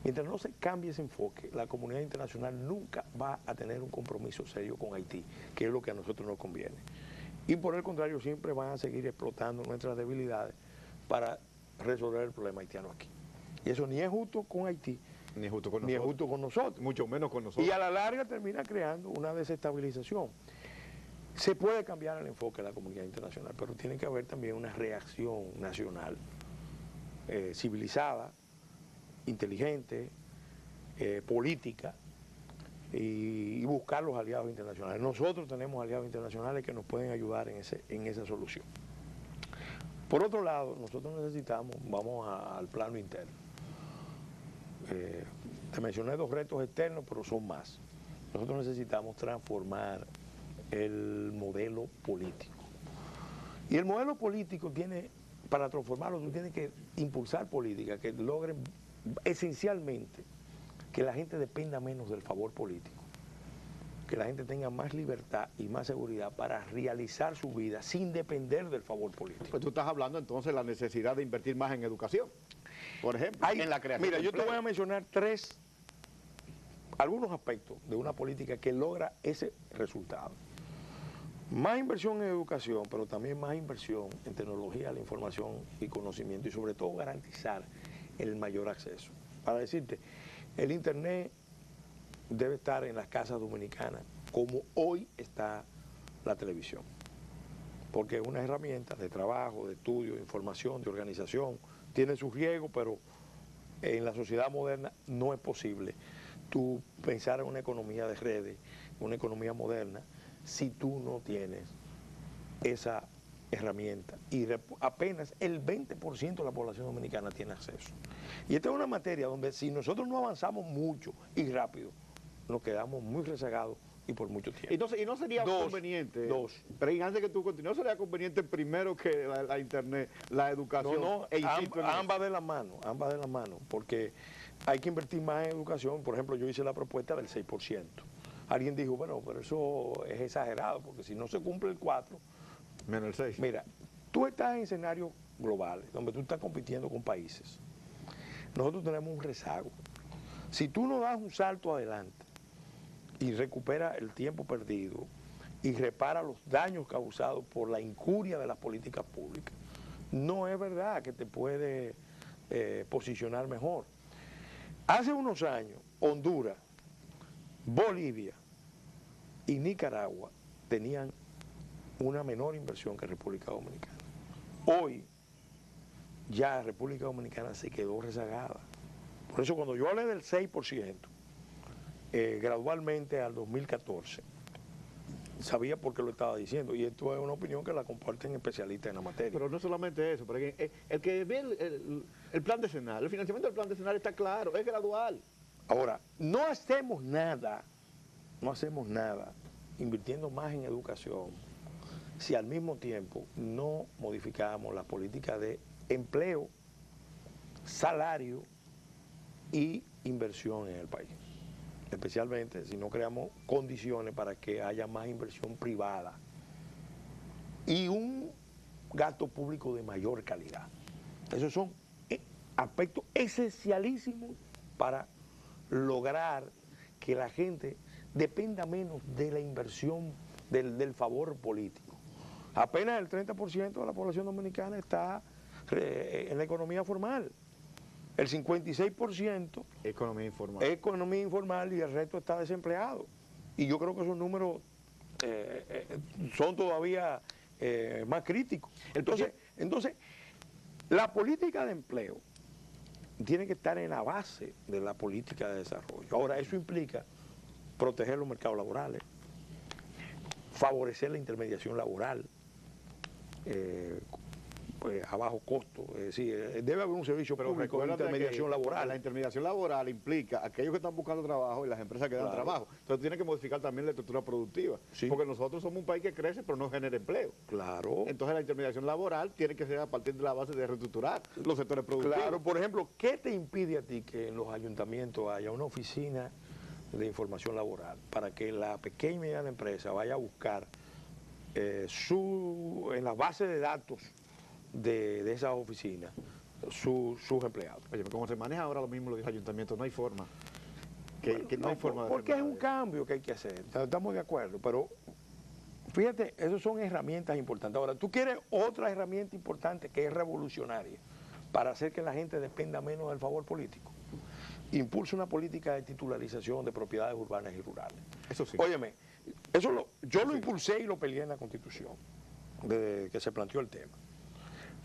Mientras no se cambie ese enfoque, la comunidad internacional nunca va a tener un compromiso serio con Haití, que es lo que a nosotros nos conviene. Y por el contrario, siempre van a seguir explotando nuestras debilidades para resolver el problema haitiano aquí. Y eso ni es justo con Haití, Ni es justo con ni es nosotros. justo con nosotros. Mucho menos con nosotros. Y a la larga termina creando una desestabilización. Se puede cambiar el enfoque de la comunidad internacional, pero tiene que haber también una reacción nacional civilizada, inteligente, política, y buscar los aliados internacionales. Nosotros tenemos aliados internacionales que nos pueden ayudar en esa solución. Por otro lado, nosotros necesitamos, vamos al plano interno. Te mencioné 2 retos externos, pero son más. Nosotros necesitamos transformar el modelo político. Y el modelo político tiene, para transformarlo, tú tienes que impulsar políticas que logren esencialmente que la gente dependa menos del favor político, que la gente tenga más libertad y más seguridad para realizar su vida sin depender del favor político. Pues tú estás hablando entonces de la necesidad de invertir más en educación, por ejemplo, en la creación Mira, de yo te empleo. voy a mencionar algunos aspectos de una política que logra ese resultado. Más inversión en educación, pero también más inversión en tecnología, la información y conocimiento, y sobre todo garantizar el mayor acceso. Para decirte, el Internet debe estar en las casas dominicanas como hoy está la televisión, porque es una herramienta de trabajo, de estudio, de información, de organización, tiene sus riesgos, pero en la sociedad moderna no es posible tú pensar en una economía de redes, una economía moderna, si tú no tienes esa herramienta. Y apenas el 20% de la población dominicana tiene acceso. Y esta es una materia donde si nosotros no avanzamos mucho y rápido, nos quedamos muy rezagados y por mucho tiempo. Y no sería conveniente, pero antes que tú continúes, ¿no sería conveniente primero que la internet, la educación? Ambas de la mano, porque hay que invertir más en educación. Por ejemplo, yo hice la propuesta del 6%. Alguien dijo, bueno, pero eso es exagerado, porque si no se cumple el 4, menos el 6. Mira, tú estás en escenarios globales, donde tú estás compitiendo con países. Nosotros tenemos un rezago. Si tú no das un salto adelante y recuperas el tiempo perdido y repara los daños causados por la incuria de las políticas públicas, no es verdad que te puede posicionar mejor. Hace unos años, Honduras, Bolivia y Nicaragua tenían una menor inversión que República Dominicana. Hoy ya República Dominicana se quedó rezagada. Por eso cuando yo hablé del 6%, gradualmente al 2014, sabía por qué lo estaba diciendo, y esto es una opinión que la comparten especialistas en la materia. Pero no solamente eso, pero el que ve el plan decenal, el financiamiento del plan decenal está claro, es gradual. Ahora, no hacemos nada invirtiendo más en educación si al mismo tiempo no modificamos la política de empleo, salario y inversión en el país. Especialmente si no creamos condiciones para que haya más inversión privada y un gasto público de mayor calidad. Esos son aspectos esencialísimos para lograr que la gente dependa menos de la inversión del favor político. Apenas el 30% de la población dominicana está en la economía formal. El 56% economía informal y el resto está desempleado. Y yo creo que esos números son todavía más críticos. Entonces, la política de empleo tiene que estar en la base de la política de desarrollo. Ahora, eso implica proteger los mercados laborales, favorecer la intermediación laboral, a bajo costo, es decir, debe haber un servicio público de intermediación laboral. La intermediación laboral implica aquellos que están buscando trabajo y las empresas que dan trabajo. Entonces tiene que modificar también la estructura productiva, porque nosotros somos un país que crece pero no genera empleo. Claro. Entonces la intermediación laboral tiene que ser a partir de la base de reestructurar los sectores productivos. Claro, por ejemplo, ¿qué te impide a ti que en los ayuntamientos haya una oficina de información laboral para que la pequeña y mediana empresa vaya a buscar en la base de datos de esas oficinas sus empleados. Oye, como se maneja ahora lo mismo los ayuntamientos, no hay forma. No hay forma de porque es un cambio que hay que hacer, estamos de acuerdo, pero fíjate, esas son herramientas importantes. Ahora, tú quieres otra herramienta importante que es revolucionaria para hacer que la gente dependa menos del favor político. Impulsa una política de titularización de propiedades urbanas y rurales. Eso sí. Óyeme, yo lo impulsé y lo peleé en la Constitución, desde que se planteó el tema.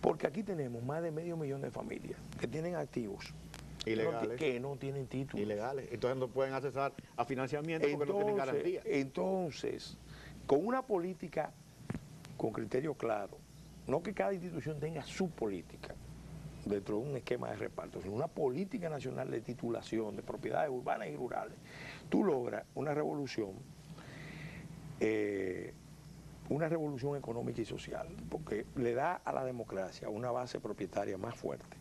Porque aquí tenemos más de 500.000 de familias que tienen activos ilegales, que no tienen título. Ilegales. Entonces no pueden accesar a financiamiento porque no tienen garantía. Entonces, con una política con criterio claro, no que cada institución tenga su política dentro de un esquema de reparto, sino una política nacional de titulación de propiedades urbanas y rurales, tú logras una revolución económica y social, porque le da a la democracia una base propietaria más fuerte,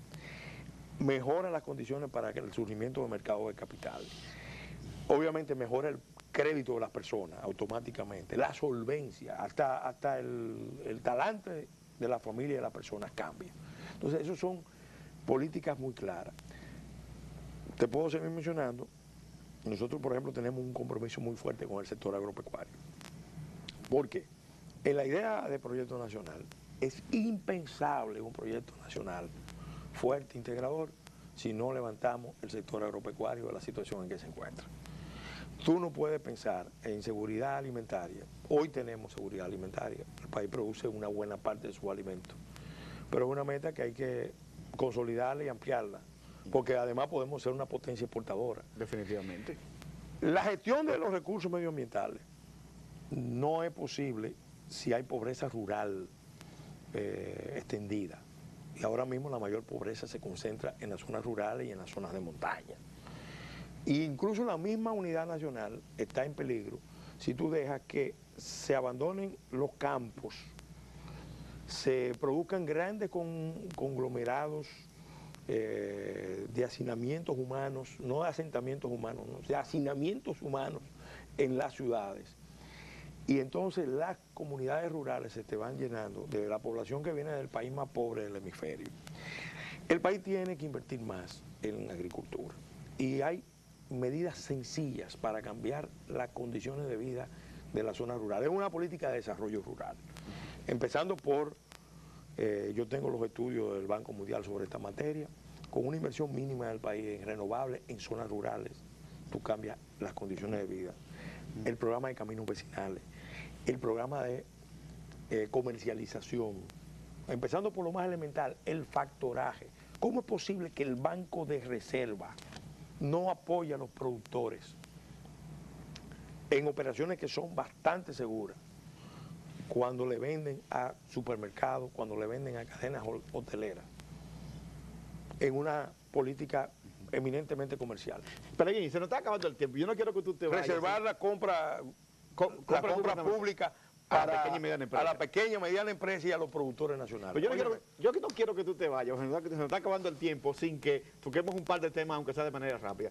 mejora las condiciones para el surgimiento del mercado de capital, obviamente mejora el crédito de las personas automáticamente, la solvencia, hasta el talante de la familia y de las personas cambia. Entonces, esas son políticas muy claras. Te puedo seguir mencionando, nosotros por ejemplo tenemos un compromiso muy fuerte con el sector agropecuario. ¿Por qué? En la idea de proyecto nacional es impensable un proyecto nacional fuerte, integrador, si no levantamos el sector agropecuario de la situación en que se encuentra. Tú no puedes pensar en seguridad alimentaria. Hoy tenemos seguridad alimentaria. El país produce una buena parte de sus alimentos. Pero es una meta que hay que consolidarla y ampliarla, porque además podemos ser una potencia exportadora. Definitivamente. La gestión de los recursos medioambientales no es posible si hay pobreza rural extendida. Y ahora mismo la mayor pobreza se concentra en las zonas rurales y en las zonas de montaña. E incluso la misma unidad nacional está en peligro si tú dejas que se abandonen los campos, se produzcan grandes conglomerados de hacinamientos humanos, no de asentamientos humanos, no, de hacinamientos humanos en las ciudades. Y entonces las comunidades rurales se te van llenando de la población que viene del país más pobre del hemisferio. El país tiene que invertir más en agricultura y hay medidas sencillas para cambiar las condiciones de vida de la zona rural. Es una política de desarrollo rural, empezando por, yo tengo los estudios del Banco Mundial sobre esta materia, con una inversión mínima del país en renovables, en zonas rurales, tú cambias las condiciones de vida. El programa de caminos vecinales, el programa de comercialización, empezando por lo más elemental, el factoraje. ¿Cómo es posible que el Banco de Reserva no apoya a los productores en operaciones que son bastante seguras cuando le venden a supermercados, cuando le venden a cadenas hoteleras, en una política eminentemente comercial? Pero ahí se nos está acabando el tiempo. Yo no quiero que tú te vayas. Reservar la compra pública a la pequeña y mediana empresa y a los productores nacionales. Pero yo no quiero que tú te vayas, se nos está acabando el tiempo sin que toquemos un par de temas, aunque sea de manera rápida.